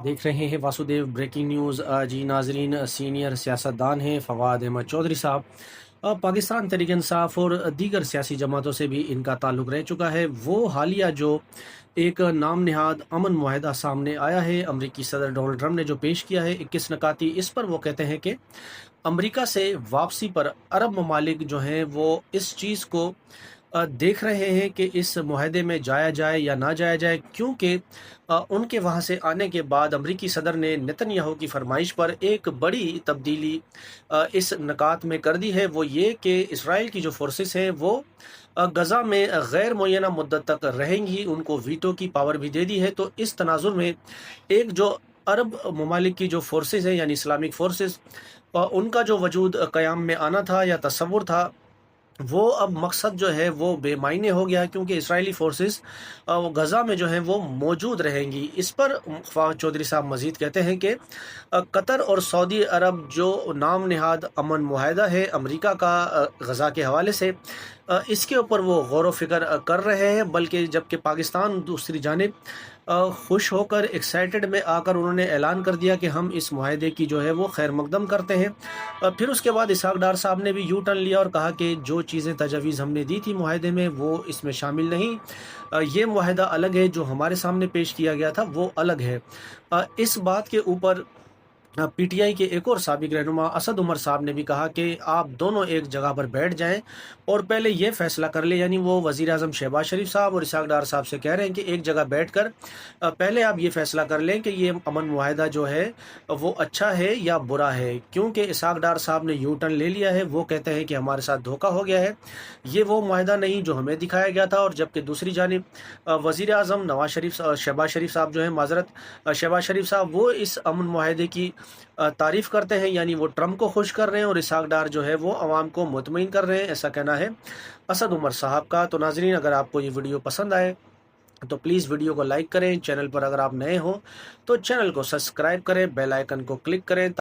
देख रहे हैं वासुदेव ब्रेकिंग न्यूज़। जी नाजरीन, सीनियर सियासतदान हैं फवाद अहमद चौधरी साहब। पाकिस्तान तहरीक इंसाफ और दीगर सियासी जमातों से भी इनका ताल्लुक़ रह चुका है। वो हालिया जो एक नाम नहाद अमन मुआहदा सामने आया है, अमरीकी सदर डोनाल्ड ट्रंप ने जो पेश किया है 21 नकाती, इस पर वो कहते हैं कि अमरीका से वापसी पर अरब ममालिक जो हैं वो इस चीज़ को देख रहे हैं कि इस मुआहदे में जाया जाए या ना जाया जाए, क्योंकि उनके वहाँ से आने के बाद अमरीकी सदर ने नेतन्याहू की फरमाइश पर एक बड़ी तब्दीली इस नकात में कर दी है। वो ये कि इसराइल की जो फोर्सेस हैं वो गज़ा में गैर मुअय्यना मुद्दत तक रहेंगी, उनको वीटो की पावर भी दे दी है। तो इस तनाजुर में एक जो अरब ममालिक की जो फोर्सेस हैं यानी इस्लामिक फोर्सेस, उनका जो वजूद क़याम में आना था या तसव्वुर था, वो अब मकसद जो है वो बेमायने हो गया है, क्योंकि इजरायली फोर्सेस वो गज़ा में जो हैं वो मौजूद रहेंगी। इस पर फवाद चौधरी साहब मज़ीद कहते हैं कि कतर और सऊदी अरब जो नाम नहाद अमन मुआहदा है अमरीका का गज़ा के हवाले से, इसके ऊपर वो गौर व फिक्र कर रहे हैं। बल्कि जबकि पाकिस्तान दूसरी जानिब खुश होकर एक्साइटेड में आकर उन्होंने ऐलान कर दिया कि हम इस मुआहदे की जो है वो खैर मकदम करते हैं। फिर उसके बाद इसहाक डार साहब ने भी यू टर्न लिया और कहा कि जो चीज़ें तजवीज़ हमने दी थी मुआहदे में वो इसमें शामिल नहीं, ये मुआहदा अलग है, जो हमारे सामने पेश किया गया था वो अलग है। इस बात के ऊपर पीटीआई के एक और साबिक रहनुमा असद उमर साहब ने भी कहा कि आप दोनों एक जगह पर बैठ जाएं और पहले ये फैसला कर ले, यानी वो वज़ीर आज़म शहबाज शरीफ साहब और इसहाक डार साहब से कह रहे हैं कि एक जगह बैठकर पहले आप ये फैसला कर लें कि ये अमन मुआहदा जो है वो अच्छा है या बुरा है। क्योंकि इसहाक डार साहब ने यू टर्न ले लिया है, वो कहते हैं कि हमारे साथ धोखा हो गया है, ये वो मुआहदा नहीं जो हमें दिखाया गया था। और जबकि दूसरी जानिब वज़ीर आज़म नवाज शरीफ शहबाज शरीफ साहब जो है, माजरत शहबाज शरीफ साहब, वो इस अमन मुआहदे की तारीफ़ करते हैं, यानी वो ट्रंप को खुश कर रहे हैं और इसहाक डार जो है वो अवाम को मुतमईन कर रहे हैं, ऐसा कहना है असद उमर साहब का। तो नाजरीन, अगर आपको ये वीडियो पसंद आए तो प्लीज़ वीडियो को लाइक करें, चैनल पर अगर आप नए हो तो चैनल को सब्सक्राइब करें, बेल आइकन को क्लिक करें।